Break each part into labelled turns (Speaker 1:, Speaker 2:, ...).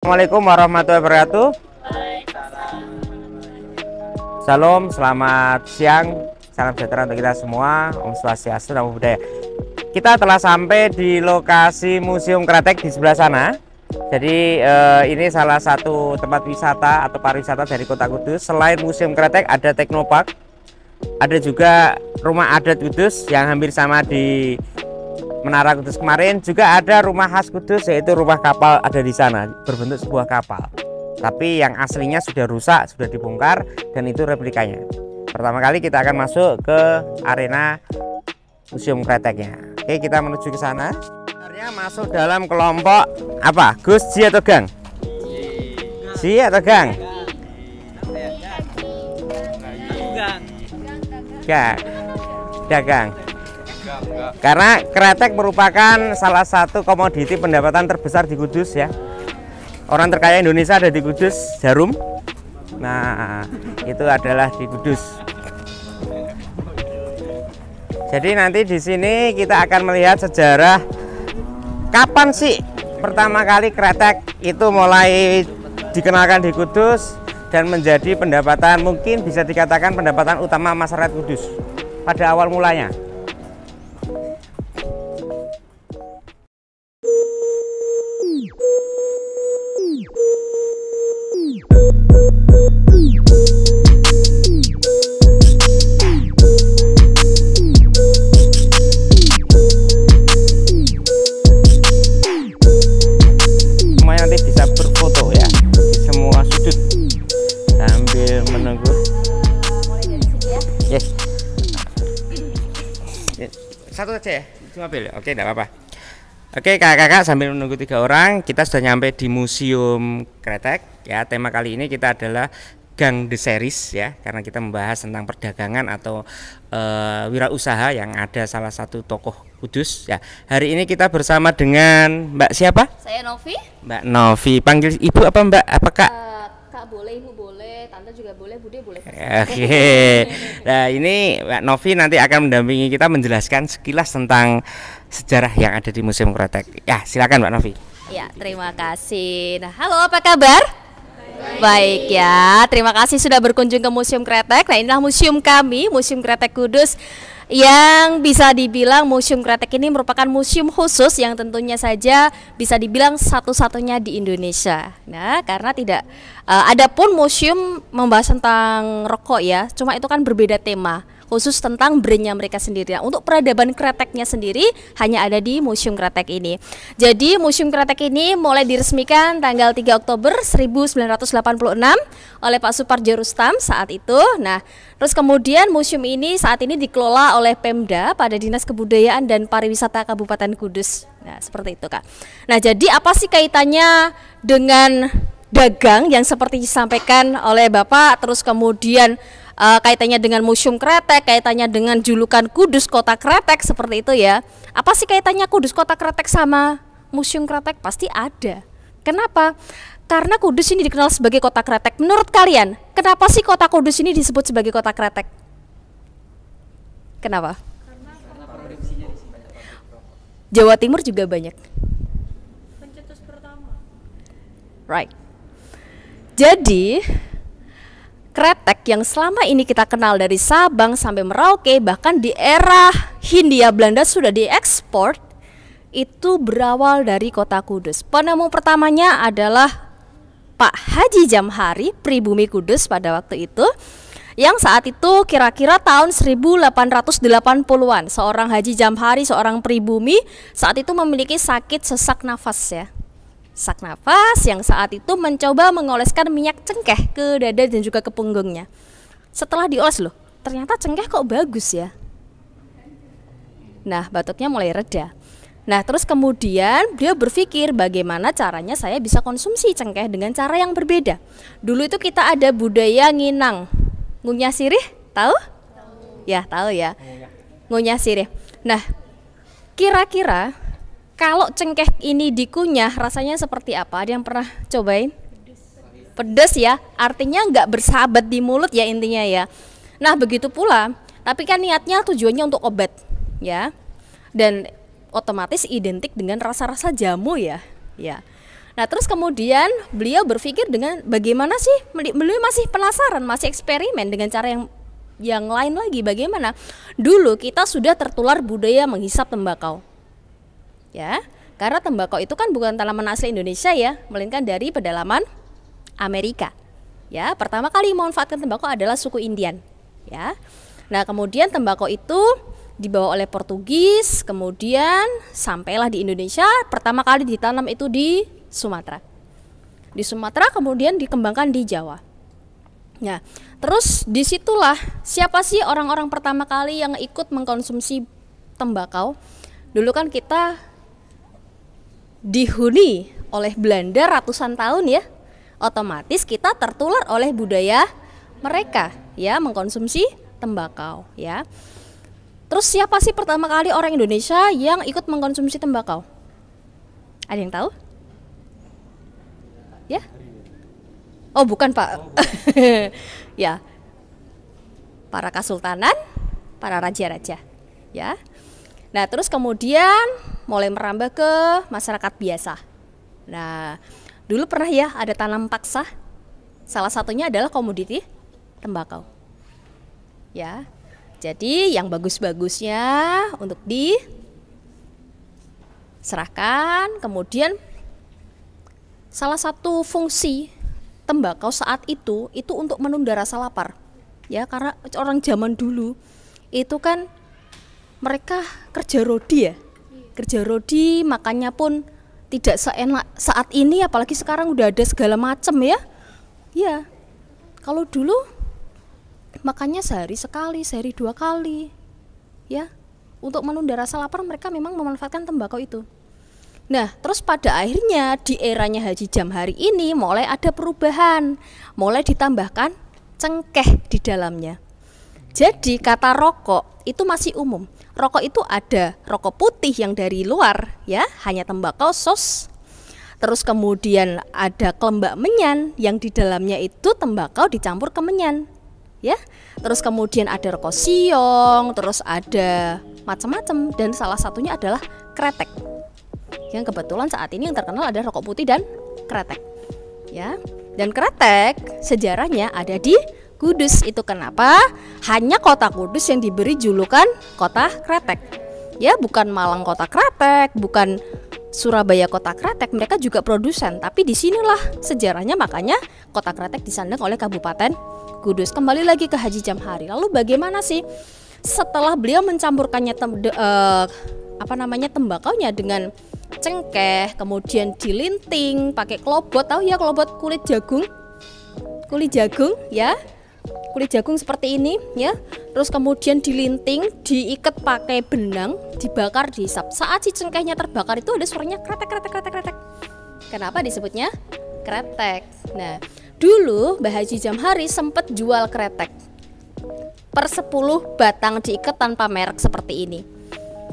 Speaker 1: Assalamualaikum warahmatullahi wabarakatuh. Salam, selamat siang, salam sejahtera untuk kita semua. Om Swastiastu, Namo Buddhaya. Kita telah sampai di lokasi Museum Kretek di sebelah sana. Jadi ini salah satu tempat wisata atau pariwisata dari Kota Kudus. Selain Museum Kretek ada Teknopark, ada juga Rumah Adat Kudus yang hampir sama di Menara Kudus kemarin. Juga ada rumah khas Kudus, yaitu rumah kapal ada di sana, berbentuk sebuah kapal. Tapi yang aslinya sudah rusak, sudah dibongkar, dan itu replikanya. Pertama kali kita akan masuk ke arena Museum Kreteknya. Oke, kita menuju ke sana. Sebenarnya masuk dalam kelompok apa? Gus, Ji atau Gang? Ji atau Gang? Gang. Dagang. Karena kretek merupakan salah satu komoditi pendapatan terbesar di Kudus ya. Orang terkaya Indonesia ada di Kudus, Jarum. Nah, itu adalah di Kudus. Jadi nanti di sini kita akan melihat sejarah kapan sih pertama kali kretek itu mulai dikenalkan di Kudus dan menjadi pendapatan, mungkin bisa dikatakan pendapatan utama masyarakat Kudus pada awal mulanya. Satu aja ya, cuma ambil. Oke, enggak apa-apa. Oke, kakak-kakak, sambil menunggu 3 orang, kita sudah nyampe di Museum Kretek ya. Tema kali ini kita adalah Gang The Series ya, karena kita membahas tentang perdagangan atau wirausaha yang ada salah satu tokoh Kudus ya. Hari ini kita bersama dengan Mbak siapa?
Speaker 2: Saya Novi.
Speaker 1: Mbak Novi. Panggil Ibu apa Mbak? Apa Kak?
Speaker 2: Kak boleh, Ibu boleh, Tante juga boleh, Bude boleh.
Speaker 1: Oke. Nah, ini Mbak Novi nanti akan mendampingi kita menjelaskan sekilas tentang sejarah yang ada di Museum Kretek. Ya, silakan Mbak Novi.
Speaker 2: Ya, terima kasih. Nah, halo, apa kabar? Baik ya, terima kasih sudah berkunjung ke Museum Kretek. Nah, inilah museum kami, Museum Kretek Kudus, yang bisa dibilang Museum Kretek ini merupakan museum khusus yang tentunya saja bisa dibilang satu-satunya di Indonesia. Nah, karena tidak ada pun museum membahas tentang rokok ya, cuma itu kan berbeda tema, khusus tentang brandnya mereka sendiri. Nah, untuk peradaban kreteknya sendiri hanya ada di Museum Kretek ini. Jadi Museum Kretek ini mulai diresmikan tanggal 3 Oktober 1986 oleh Pak Suparjo Rustam saat itu. Nah, terus kemudian museum ini saat ini dikelola oleh Pemda pada Dinas Kebudayaan dan Pariwisata Kabupaten Kudus. Nah, seperti itu Kak. Nah, jadi apa sih kaitannya dengan dagang yang seperti disampaikan oleh Bapak, terus kemudian kaitannya dengan Museum Kretek, kaitannya dengan julukan Kudus Kota Kretek seperti itu ya. Apa sih kaitannya Kudus Kota Kretek sama Museum Kretek? Pasti ada. Kenapa? Karena Kudus ini dikenal sebagai Kota Kretek. Menurut kalian, kenapa sih Kota Kudus ini disebut sebagai Kota Kretek? Kenapa? Jawa Timur juga banyak. Pencetus pertama. Right. Jadi kretek yang selama ini kita kenal dari Sabang sampai Merauke, bahkan di era Hindia Belanda sudah diekspor, itu berawal dari Kota Kudus. Penemu pertamanya adalah Pak Haji Jamhari, pribumi Kudus pada waktu itu, yang saat itu kira-kira tahun 1880-an. Seorang Haji Jamhari, seorang pribumi, saat itu memiliki sakit sesak nafas ya. Sesak nafas yang saat itu mencoba mengoleskan minyak cengkeh ke dada dan juga ke punggungnya. Setelah dioles loh, ternyata cengkeh kok bagus ya. Nah, batuknya mulai reda. Nah, terus kemudian beliau berpikir bagaimana caranya saya bisa konsumsi cengkeh dengan cara yang berbeda. Dulu itu kita ada budaya nginang. Ngunyah sirih, tahu? Ya, tahu ya. Ngunyah sirih. Nah, kira-kira kalau cengkeh ini dikunyah rasanya seperti apa? Ada yang pernah cobain? Pedes ya, artinya nggak bersahabat di mulut ya intinya ya. Nah, begitu pula, tapi kan niatnya tujuannya untuk obat ya. Dan otomatis identik dengan rasa-rasa jamu ya. Nah, terus kemudian beliau berpikir dengan bagaimana sih, beliau masih penasaran, masih eksperimen dengan cara yang lain lagi. Bagaimana dulu kita sudah tertular budaya menghisap tembakau, ya, karena tembakau itu kan bukan tanaman asli Indonesia ya, melainkan dari pedalaman Amerika. Ya, pertama kali memanfaatkan tembakau adalah suku Indian. Ya, nah kemudian tembakau itu dibawa oleh Portugis, kemudian sampailah di Indonesia. Pertama kali ditanam itu di Sumatera. Di Sumatera kemudian dikembangkan di Jawa. Nah, terus disitulah siapa sih orang-orang pertama kali yang ikut mengkonsumsi tembakau? Dulu kan kita dihuni oleh Belanda ratusan tahun ya, otomatis kita tertular oleh budaya mereka ya, mengkonsumsi tembakau ya. Terus siapa sih pertama kali orang Indonesia yang ikut mengkonsumsi tembakau? Ada yang tahu? Ya? Oh bukan Pak. Ya, para kesultanan, para raja-raja ya. Nah terus kemudian mulai merambah ke masyarakat biasa. Nah dulu pernah ya ada tanam paksa, salah satunya adalah komoditi tembakau ya. Jadi yang bagus-bagusnya untuk diserahkan. Kemudian salah satu fungsi tembakau saat itu untuk menunda rasa lapar ya, karena orang zaman dulu itu kan mereka kerja rodi ya, kerja rodi, makannya pun tidak seenak saat ini, apalagi sekarang udah ada segala macam ya. Ya, kalau dulu makannya sehari sekali, sehari 2 kali ya. Untuk menunda rasa lapar mereka memang memanfaatkan tembakau itu. Nah terus pada akhirnya di eranya Haji Jamhari ini mulai ada perubahan, mulai ditambahkan cengkeh di dalamnya. Jadi kata rokok itu masih umum. Rokok itu ada rokok putih yang dari luar ya, hanya tembakau sos. Terus kemudian ada kelembak menyan yang di dalamnya itu tembakau dicampur kemenyan ya. Terus kemudian ada rokok siong, terus ada macam-macam, dan salah satunya adalah kretek. Yang kebetulan saat ini yang terkenal ada rokok putih dan kretek ya. Dan kretek sejarahnya ada di Kudus. Itu kenapa hanya kota Kudus yang diberi julukan kota kretek ya, bukan Malang kota kretek, bukan Surabaya kota kretek. Mereka juga produsen, tapi disinilah sejarahnya, makanya kota kretek disandang oleh Kabupaten Kudus. Kembali lagi ke Haji Jamhari. Lalu bagaimana sih setelah beliau mencampurkannya tembakaunya dengan cengkeh, kemudian dilinting pakai klobot, tahu ya klobot kulit jagung ya, kulit jagung seperti ini ya. Terus kemudian dilinting, diikat pakai benang, dibakar, dihisap. Saat si cengkehnya terbakar itu ada suaranya kretek kretek kretek kretek. Kenapa disebutnya kretek? Nah dulu Mbah Haji Jamhari sempat jual kretek per 10 batang diikat tanpa merek seperti ini.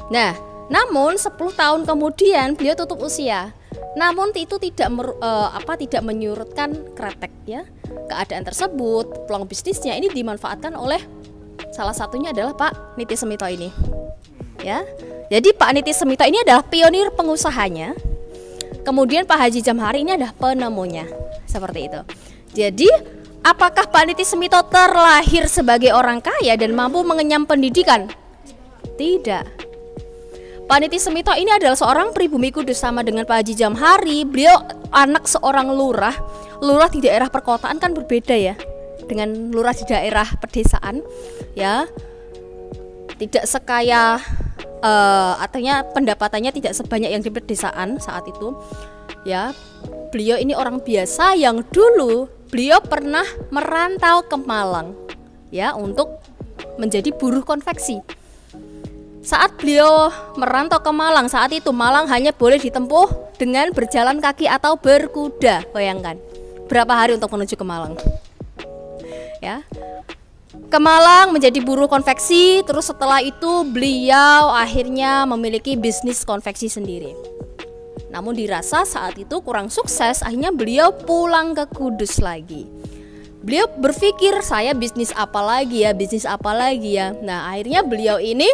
Speaker 2: Nah namun 10 tahun kemudian beliau tutup usia. Namun itu tidak menyurutkan kretek ya. Keadaan tersebut, peluang bisnisnya ini dimanfaatkan oleh salah satunya adalah Pak Niti Semito ini ya. Jadi Pak Niti Semito ini adalah pionir pengusahanya. Kemudian Pak Haji Jamhari ini adalah penemunya. Seperti itu. Jadi apakah Pak Niti Semito terlahir sebagai orang kaya dan mampu mengenyam pendidikan? Tidak. Pak Niti Semito ini adalah seorang pribumi Kudus sama dengan Pak Haji Jamhari. Beliau anak seorang lurah. Lurah di daerah perkotaan kan berbeda ya dengan lurah di daerah pedesaan ya. Tidak sekaya artinya pendapatannya tidak sebanyak yang di pedesaan saat itu ya. Beliau ini orang biasa yang dulu beliau pernah merantau ke Malang ya untuk menjadi buruh konveksi. Saat beliau merantau ke Malang, saat itu Malang hanya boleh ditempuh dengan berjalan kaki atau berkuda. Bayangkan berapa hari untuk menuju ke Malang ya. Ke Malang menjadi buruh konveksi. Terus setelah itu beliau akhirnya memiliki bisnis konveksi sendiri. Namun dirasa saat itu kurang sukses, akhirnya beliau pulang ke Kudus lagi. Beliau berpikir, saya bisnis apa lagi ya. Nah akhirnya beliau ini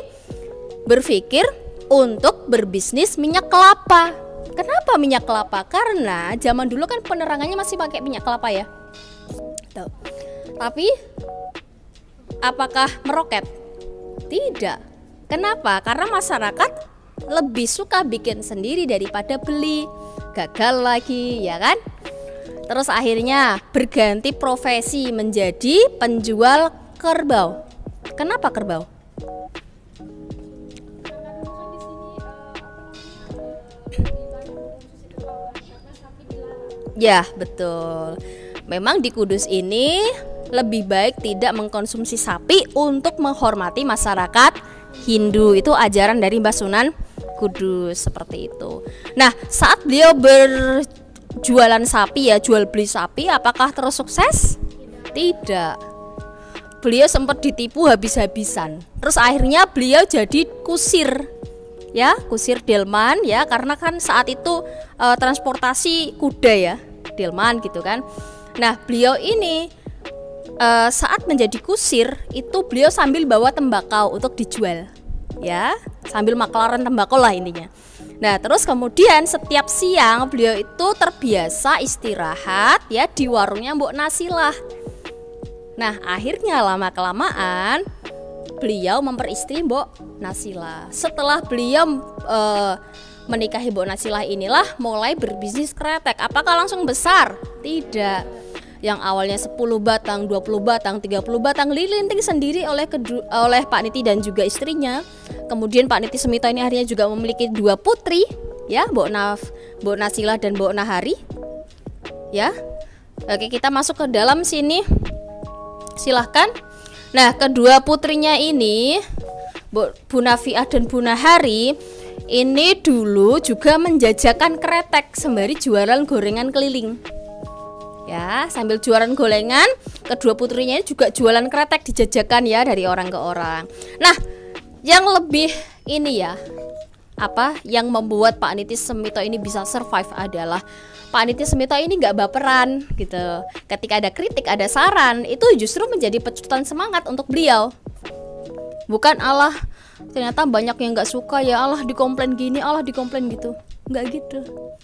Speaker 2: berpikir untuk berbisnis minyak kelapa Kenapa minyak kelapa? Karena zaman dulu kan penerangannya masih pakai minyak kelapa ya. Tuh. Tapi apakah meroket? Tidak. Kenapa? Karena masyarakat lebih suka bikin sendiri daripada beli. Gagal lagi, ya kan? Terus akhirnya berganti profesi menjadi penjual kerbau. Kenapa kerbau? Ya, betul. Memang di Kudus ini lebih baik tidak mengkonsumsi sapi untuk menghormati masyarakat Hindu. Itu ajaran dari Mbah Sunan Kudus seperti itu. Nah, saat beliau berjualan sapi ya, jual beli sapi, apakah terus sukses? Tidak. Beliau sempat ditipu habis-habisan. Terus akhirnya beliau jadi kusir. Ya, kusir delman ya, karena kan saat itu transportasi kuda ya, delman gitu kan. Nah, beliau ini saat menjadi kusir itu beliau sambil bawa tembakau untuk dijual. Ya, sambil maklaran tembakau lah intinya. Nah, terus kemudian setiap siang beliau itu terbiasa istirahat ya di warungnya Mbok Nasilah. Nah, akhirnya lama-kelamaan beliau memperistri Mbok Nasilah. Setelah beliau menikahi Mbok Nasilah inilah mulai berbisnis kretek. Apakah langsung besar? Tidak. Yang awalnya 10 batang, 20 batang, 30 batang dilinting sendiri oleh Pak Niti dan juga istrinya. Kemudian Pak Niti Semito ini akhirnya juga memiliki 2 putri, ya, Mbok Nasilah dan Mbok Nahari. Ya. Oke, kita masuk ke dalam sini. Silahkan. Nah, kedua putrinya ini, Bu Nafiah dan Bu Nahari, ini dulu juga menjajakan kretek sembari jualan gorengan keliling. Ya, sambil jualan gorengan, kedua putrinya juga jualan kretek dijajakan ya dari orang ke orang. Nah, yang lebih ini ya, yang membuat Pak Niti Semito ini bisa survive adalah Pak Niti Semito ini nggak baperan gitu. Ketika ada kritik, ada saran, itu justru menjadi pecutan semangat untuk beliau. Bukan Allah ternyata banyak yang nggak suka ya, Allah dikomplain gini, Allah dikomplain gitu. Nggak gitu.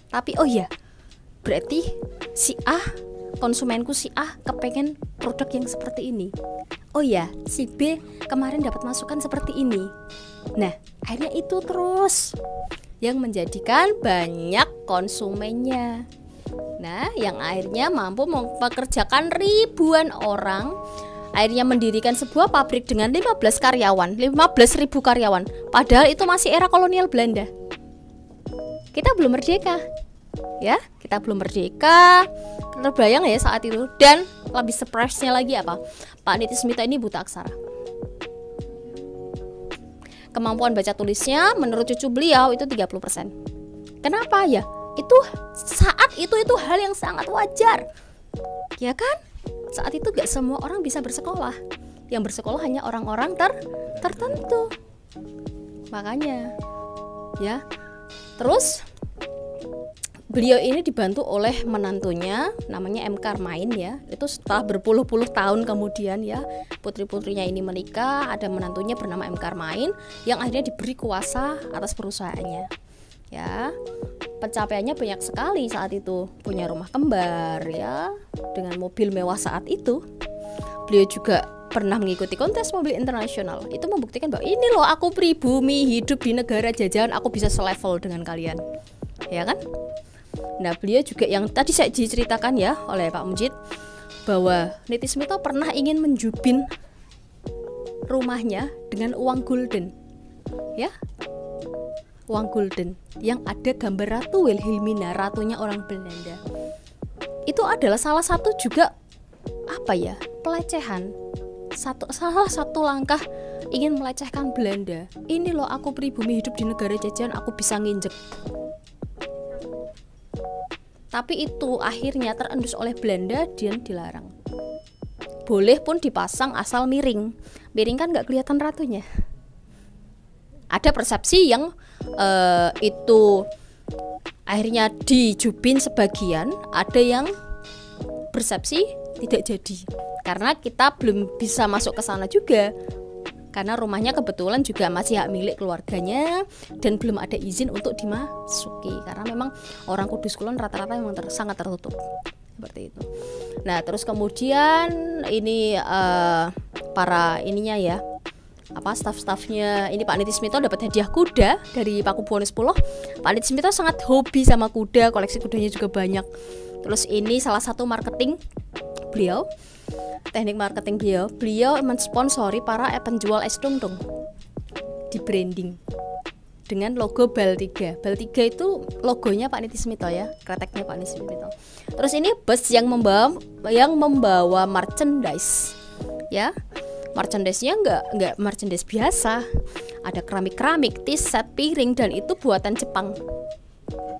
Speaker 2: Tapi oh ya, berarti si A, konsumenku si A kepengen produk yang seperti ini. Oh ya, si B kemarin dapat masukan seperti ini. Nah, akhirnya itu terus yang menjadikan banyak konsumennya. Nah, yang akhirnya mampu mempekerjakan ribuan orang. Akhirnya mendirikan sebuah pabrik dengan 15 karyawan, 15.000 karyawan. Padahal itu masih era kolonial Belanda. Kita belum merdeka. Ya, kita belum merdeka. Terbayang ya saat itu. Dan lebih surprise-nya lagi apa? Pak Niti Semito ini buta aksara. Kemampuan baca tulisnya menurut cucu beliau itu 30%. Kenapa ya? Itu saat itu hal yang sangat wajar. Ya kan? Saat itu gak semua orang bisa bersekolah. Yang bersekolah hanya orang-orang tertentu. Makanya ya. Terus beliau ini dibantu oleh menantunya namanya M. Karmain ya. Itu setelah berpuluh-puluh tahun kemudian ya, putri-putrinya ini menikah, ada menantunya bernama M. Karmain yang akhirnya diberi kuasa atas perusahaannya. Ya. Pencapaiannya banyak sekali saat itu, punya rumah kembar ya, dengan mobil mewah saat itu. Beliau juga pernah mengikuti kontes mobil internasional. Itu membuktikan bahwa ini loh aku pribumi hidup di negara jajahan, aku bisa selevel dengan kalian. Ya kan? Nah, beliau juga yang tadi saya diceritakan ya oleh Pak Mujid bahwa Niti Semito pernah ingin menjubin rumahnya dengan uang golden. Ya. Uang golden yang ada gambar Ratu Wilhelmina, ratunya orang Belanda. Itu adalah salah satu juga pelecehan. Salah satu langkah ingin melecehkan Belanda. Ini loh aku pribumi hidup di negara jajahan, aku bisa nginjek. Tapi itu akhirnya terendus oleh Belanda dan dilarang. Boleh pun dipasang asal miring. Miring kan nggak kelihatan ratunya. Ada persepsi yang itu akhirnya dijubin sebagian, ada yang persepsi tidak jadi karena kita belum bisa masuk ke sana juga karena rumahnya kebetulan juga masih hak milik keluarganya dan belum ada izin untuk dimasuki, karena memang orang Kudus Kulon rata-rata memang sangat tertutup seperti itu. Nah terus kemudian ini para ininya ya, apa staff-staffnya ini, Pak Niti Smito dapat hadiah kuda dari Paku Buwono X. Pak Niti Smito sangat hobi sama kuda, koleksi kudanya juga banyak. Terus ini salah satu marketing beliau, teknik marketing beliau mensponsori para penjual es dongdong di branding dengan logo Bal 3. Bal 3 itu logonya Pak Niti Smito ya, kreteknya Pak Niti Smito. Terus ini bus yang membawa merchandise ya. Merchandise-nya enggak merchandise biasa. Ada keramik-keramik, t-shirt, piring, dan itu buatan Jepang.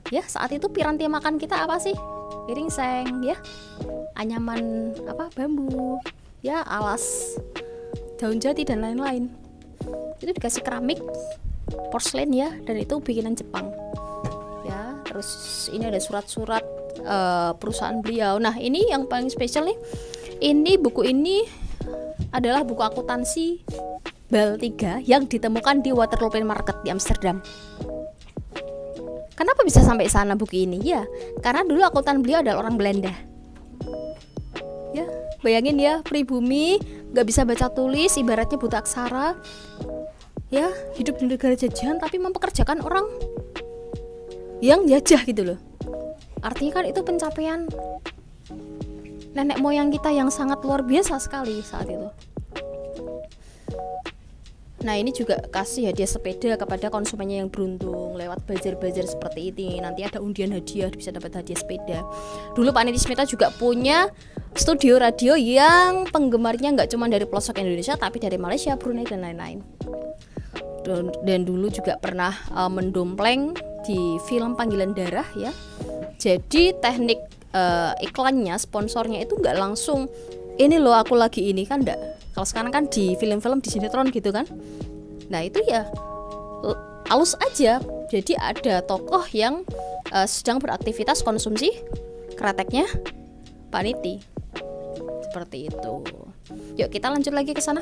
Speaker 2: Ya, saat itu piranti makan kita apa sih? Piring seng ya. Anyaman apa? Bambu. Ya, alas daun jati dan lain-lain. Itu dikasih keramik, porselen ya, dan itu bikinan Jepang. Ya, terus ini ada surat-surat perusahaan beliau. Nah, ini yang paling spesial nih. Ini buku ini adalah buku akuntansi Bal 3 yang ditemukan di Waterloopen Market di Amsterdam. Kenapa bisa sampai sana buku ini? Ya, karena dulu akuntan beliau adalah orang Belanda. Ya, bayangin ya, pribumi, nggak bisa baca tulis, ibaratnya buta aksara. Ya, hidup di negara jajahan tapi mempekerjakan orang yang jajah gitu loh. Artinya kan itu pencapaian nenek moyang kita yang sangat luar biasa sekali saat itu. Nah ini juga kasih hadiah sepeda kepada konsumennya yang beruntung lewat bazar-bazar seperti ini. Nanti ada undian hadiah, bisa dapat hadiah sepeda. Dulu Pak Niti Smito juga punya studio radio yang penggemarnya nggak cuma dari pelosok Indonesia, tapi dari Malaysia, Brunei, dan lain-lain. Dan dulu juga pernah mendompleng di film Panggilan Darah ya. Jadi teknik iklannya, sponsornya itu nggak langsung ini loh aku lagi ini kan, enggak. Kalau sekarang kan di film-film, di sinetron gitu kan. Nah itu ya halus aja. Jadi ada tokoh yang sedang beraktivitas konsumsi kreteknya Pak Niti. Seperti itu. Yuk kita lanjut lagi ke sana.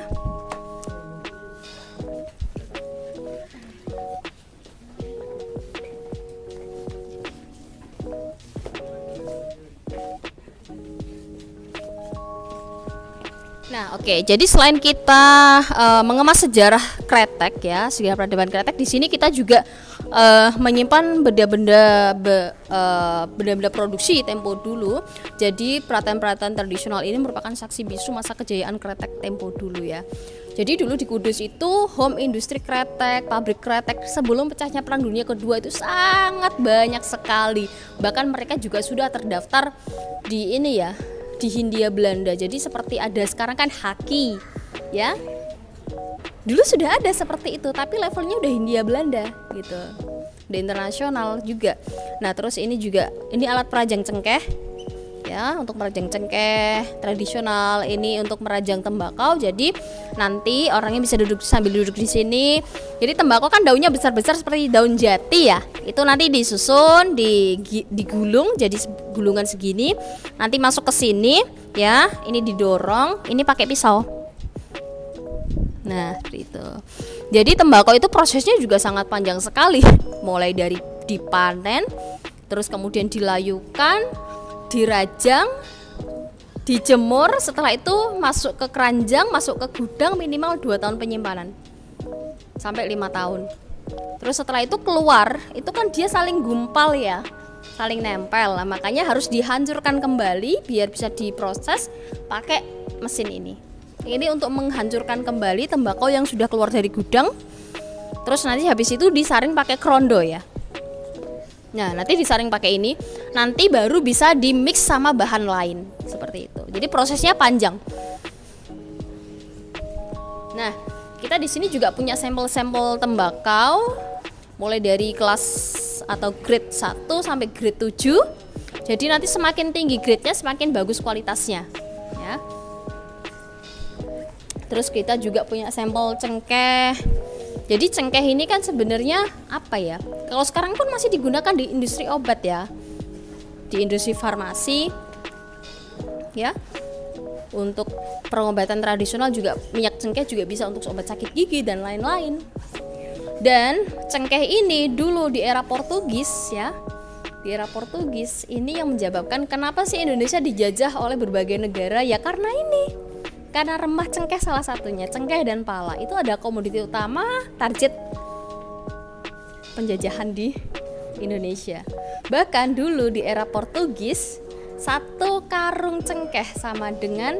Speaker 2: Nah, oke. Jadi selain kita mengemas sejarah kretek ya, sejarah peradaban kretek, di sini kita juga menyimpan benda-benda produksi tempo dulu. Jadi peralatan-peralatan tradisional ini merupakan saksi bisu masa kejayaan kretek tempo dulu ya. Jadi dulu di Kudus itu home industri kretek, pabrik kretek sebelum pecahnya Perang Dunia Kedua itu sangat banyak sekali. Bahkan mereka juga sudah terdaftar di ini ya, di Hindia Belanda. Jadi seperti ada sekarang kan Haki ya, dulu sudah ada seperti itu tapi levelnya udah Hindia Belanda gitu, udah internasional juga. Nah terus ini juga, ini alat perajang cengkeh ya, untuk merajang cengkeh tradisional, ini untuk merajang tembakau. Jadi nanti orangnya bisa duduk sambil duduk di sini. Jadi tembakau kan daunnya besar-besar seperti daun jati ya. Itu nanti disusun, digulung jadi gulungan segini. Nanti masuk ke sini ya. Ini didorong, ini pakai pisau. Nah, itu. Jadi tembakau itu prosesnya juga sangat panjang sekali. Mulai dari dipanen, terus kemudian dilayukan, dirajang, dijemur, setelah itu masuk ke keranjang, masuk ke gudang minimal 2 tahun penyimpanan sampai 5 tahun. Terus setelah itu keluar, itu kan dia saling gumpal ya, saling nempel. Nah, makanya harus dihancurkan kembali biar bisa diproses pakai mesin ini. Ini untuk menghancurkan kembali tembakau yang sudah keluar dari gudang. Terus nanti habis itu disaring pakai krondo ya. Nah, nanti disaring pakai ini, nanti baru bisa di-mix sama bahan lain seperti itu. Jadi prosesnya panjang. Nah, kita di sini juga punya sampel-sampel tembakau mulai dari kelas atau grade 1 sampai grade 7. Jadi nanti semakin tinggi grade-nya semakin bagus kualitasnya, ya. Terus kita juga punya sampel cengkeh. Jadi cengkeh ini kan sebenarnya apa ya? Kalau sekarang pun masih digunakan di industri obat ya, di industri farmasi, ya. untuk pengobatan tradisional juga, minyak cengkeh juga bisa untuk obat sakit gigi dan lain-lain. Dan cengkeh ini dulu di era Portugis ya, di era Portugis ini yang menyebabkan kenapa sih Indonesia dijajah oleh berbagai negara, ya karena ini, karena remah cengkeh salah satunya. Cengkeh dan pala itu ada komoditi utama target penjajahan di Indonesia. Bahkan dulu di era Portugis, satu karung cengkeh sama dengan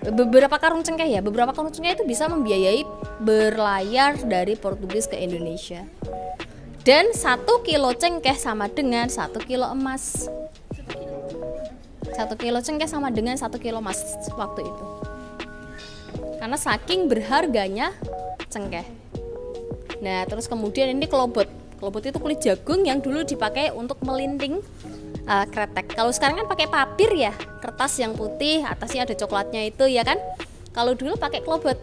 Speaker 2: beberapa karung cengkeh ya, beberapa karung cengkeh itu bisa membiayai berlayar dari Portugis ke Indonesia. Dan 1 kilo cengkeh sama dengan 1 kilo emas. 1 kilo cengkeh sama dengan 1 kilo emas waktu itu. Karena saking berharganya cengkeh. Nah, terus kemudian ini kelobot. Kelobot itu kulit jagung yang dulu dipakai untuk melinting kretek. Kalau sekarang kan pakai papir ya, kertas yang putih, atasnya ada coklatnya itu ya kan. Kalau dulu pakai kelobot.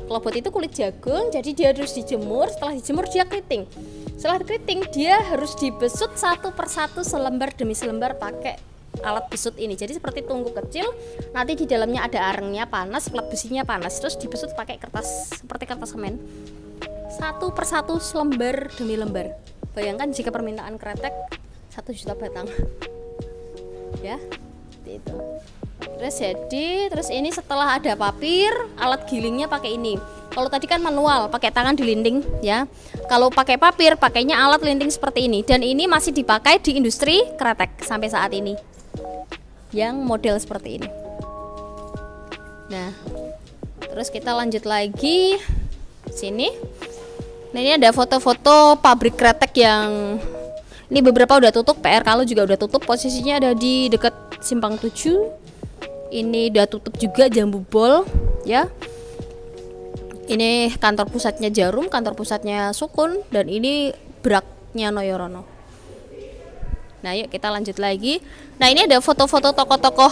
Speaker 2: Kelobot itu kulit jagung, jadi dia harus dijemur. Setelah dijemur dia keriting. Setelah keriting dia harus dibesut satu persatu, selembar demi selembar pakai alat besut ini. Jadi seperti tungku kecil, nanti di dalamnya ada arengnya panas, plat besinya panas, terus dibesut pakai kertas seperti kertas semen. Satu persatu, selembar demi lembar. Bayangkan jika permintaan kretek 1 juta batang ya, itu. Terus ini setelah ada papir, alat gilingnya pakai ini. Kalau tadi kan manual, pakai tangan dilinding ya. Kalau pakai papir, pakainya alat linding seperti ini. Dan ini masih dipakai di industri kretek sampai saat ini, yang model seperti ini. Nah, terus kita lanjut lagi sini. Nah, ini ada foto-foto pabrik kretek yang ini beberapa udah tutup, PR Kalau juga udah tutup, posisinya ada di dekat Simpang 7. Ini udah tutup juga Jambu Bol ya. Ini kantor pusatnya Jarum, kantor pusatnya Sukun, dan ini Braknya Noyorono. Nah, yuk kita lanjut lagi. Nah, ini ada foto-foto tokoh-tokoh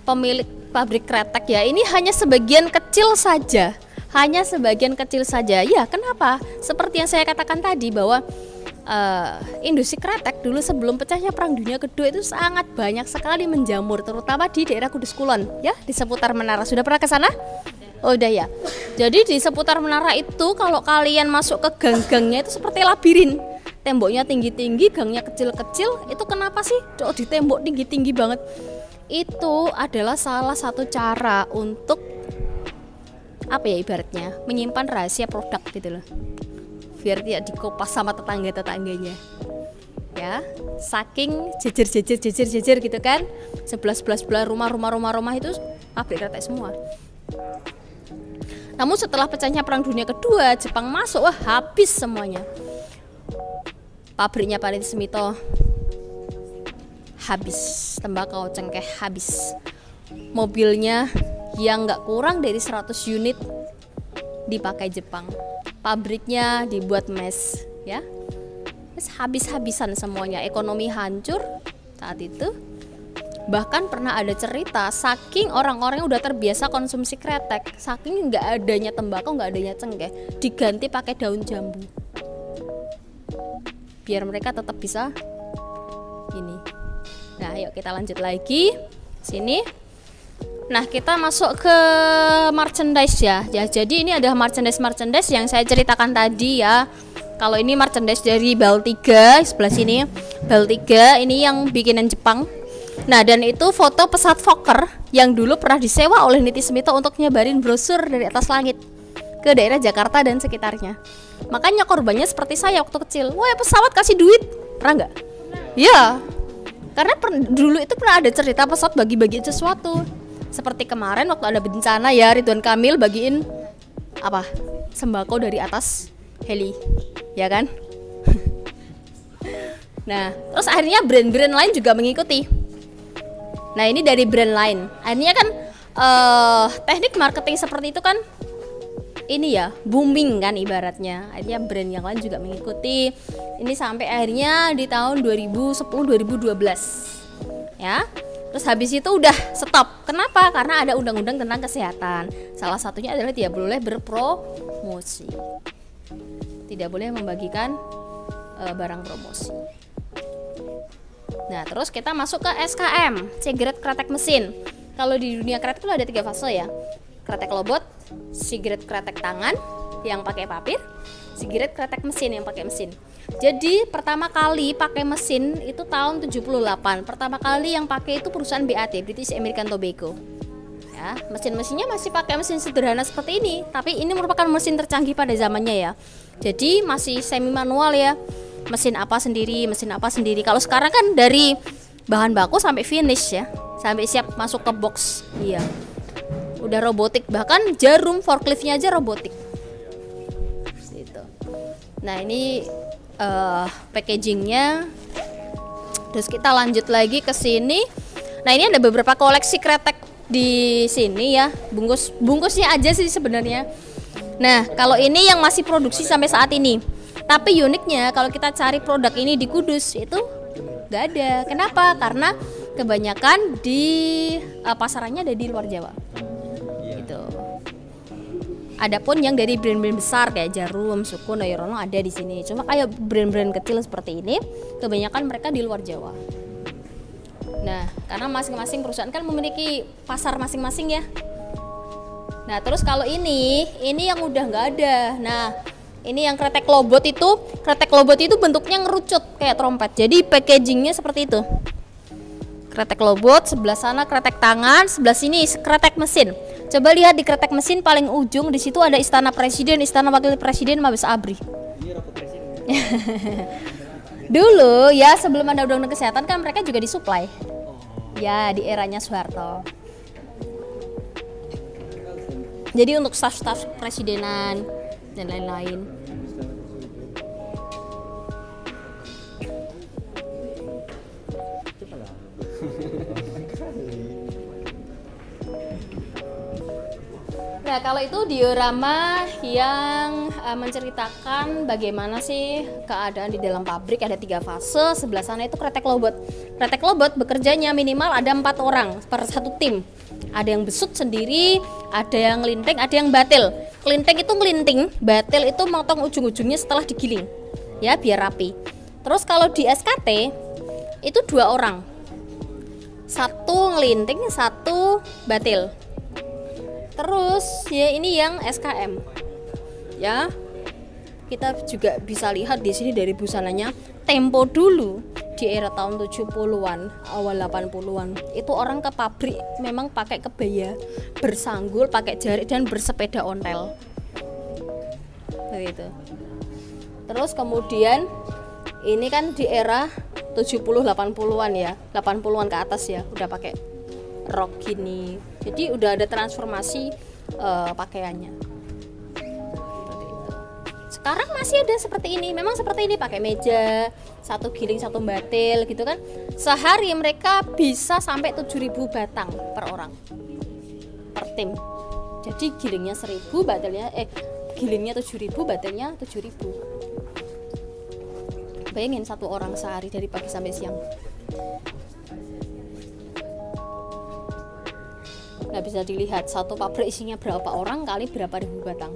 Speaker 2: pemilik pabrik kretek ya. Ini hanya sebagian kecil saja. Hanya sebagian kecil saja. Ya, kenapa? Seperti yang saya katakan tadi bahwa industri kretek dulu sebelum pecahnya Perang Dunia Kedua itu sangat banyak sekali menjamur, terutama di daerah Kudus Kulon ya, di seputar menara. Sudah pernah ke sana? Oh, udah ya. Jadi di seputar menara itu kalau kalian masuk ke gang-gangnya itu seperti labirin. Temboknya tinggi-tinggi, gangnya kecil-kecil. Itu kenapa sih? Oh, di tembok tinggi-tinggi banget. Itu adalah salah satu cara untuk apa ya, ibaratnya menyimpan rahasia produk gitu loh, biar tidak dikopas sama tetangga-tetangganya ya. Saking jejer gitu kan, sebelah rumah itu pabrik kretek semua. Namun setelah pecahnya Perang Dunia Kedua, Jepang masuk, wah habis semuanya. Pabriknya Panit Smito habis, tembakau cengkeh habis, mobilnya yang nggak kurang dari 100 unit dipakai Jepang, pabriknya dibuat mes ya. Terus habis-habisan semuanya, ekonomi hancur saat itu. Bahkan pernah ada cerita, saking orang-orang udah terbiasa konsumsi kretek, saking nggak adanya tembakau, nggak adanya cengkeh, diganti pakai daun jambu biar mereka tetap bisa ini. Nah, yuk kita lanjut lagi sini. Nah, kita masuk ke merchandise ya. Jadi ini adalah merchandise yang saya ceritakan tadi ya. Kalau ini merchandise dari Bal 3 sebelah sini. Bal 3 ini yang bikinan Jepang. Nah, dan itu foto pesawat Fokker yang dulu pernah disewa oleh Niti Smito untuk nyebarin brosur dari atas langit ke daerah Jakarta dan sekitarnya. Makanya korbannya seperti saya waktu kecil. Wah, pesawat kasih duit. Pernah nggak? Iya. Karena dulu itu pernah ada cerita pesawat bagi-bagi sesuatu. Seperti kemarin waktu ada bencana ya, Ridwan Kamil bagiin apa? Sembako dari atas heli, ya kan? Nah, terus akhirnya brand-brand lain juga mengikuti. Nah, ini dari brand lain. Akhirnya kan teknik marketing seperti itu kan ini ya, booming kan ibaratnya. Akhirnya brand yang lain juga mengikuti. Ini sampai akhirnya di tahun 2010-2012 ya. Terus habis itu udah stop. Kenapa? Karena ada undang-undang tentang kesehatan. Salah satunya adalah tidak boleh berpromosi, tidak boleh membagikan barang promosi. Nah, terus kita masuk ke SKM, Cigarette Kretek Mesin. kalau di dunia kretek itu ada 3 fase ya. Kretek lobot, sigaret kretek tangan yang pakai papir, sigaret kretek mesin yang pakai mesin. Jadi pertama kali pakai mesin itu tahun 78. Pertama kali yang pakai itu perusahaan BAT, British American Tobacco. Ya, mesin-mesinnya masih pakai mesin sederhana seperti ini, tapi ini merupakan mesin tercanggih pada zamannya ya. Jadi masih semi manual ya. Mesin apa sendiri. Kalau sekarang kan dari bahan baku sampai finish ya, sampai siap masuk ke box. Iya. Udah robotik, bahkan jarum forkliftnya aja robotik. Gitu. Nah, ini packagingnya. Terus kita lanjut lagi ke sini. Nah, ini ada beberapa koleksi kretek di sini ya. Bungkusnya aja sih sebenarnya. Nah, kalau ini yang masih produksi sampai saat ini. Tapi uniknya kalau kita cari produk ini di Kudus itu nggak ada. Kenapa? Karena kebanyakan di pasarannya ada di luar Jawa. Gitu. Adapun yang dari brand-brand besar kayak Jarum, Sukun, Noyorono ada di sini. Cuma kayak brand-brand kecil seperti ini, kebanyakan mereka di luar Jawa. Nah, karena masing-masing perusahaan kan memiliki pasar masing-masing ya. Nah, terus kalau ini yang udah nggak ada. Nah, ini yang kretek lobot itu bentuknya ngerucut kayak trompet. Jadi packagingnya seperti itu. Kretek lobot, sebelah sana kretek tangan, sebelah sini kretek mesin. Coba lihat di kretek mesin paling ujung, di situ ada Istana Presiden, Istana Wakil Presiden, Mabes ABRI. Ini rokok presiden. Dulu ya sebelum ada undang-undang kesehatan kan mereka juga disuplai. Ya di eranya Soeharto. Jadi untuk staf-staf presidenan dan lain-lain. Nah, kalau itu diorama yang menceritakan bagaimana sih keadaan di dalam pabrik. Ada 3 fase. Sebelah sana itu kretek lobot. Kretek lobot bekerjanya minimal ada 4 orang per satu tim. Ada yang besut sendiri, ada yang ngelinting, ada yang batil. Kelinting itu ngelinting, batil itu motong ujung-ujungnya setelah digiling. Ya, biar rapi. Terus kalau di SKT itu 2 orang. 1 ngelinting, 1 batil. Terus ya ini yang SKM. Ya. Kita juga bisa lihat di sini dari busananya. Tempo dulu di era tahun 70-an, awal 80-an, itu orang ke pabrik memang pakai kebaya, bersanggul, pakai jari dan bersepeda ontel. Begitu. Terus kemudian ini kan di era 70-80-an ya, 80-an ke atas ya, udah pakai rok gini. Jadi udah ada transformasi pakaiannya. Seperti itu. Sekarang masih ada seperti ini. Memang seperti ini, pakai meja, 1 giling 1 batil gitu kan. Sehari mereka bisa sampai 7.000 batang per orang. Per tim. Jadi gilingnya 1.000, batilnya gilingnya 7.000, batilnya 7.000. Bayangin 1 orang sehari dari pagi sampai siang. Nah, bisa dilihat satu pabrik isinya berapa orang kali berapa ribu batang.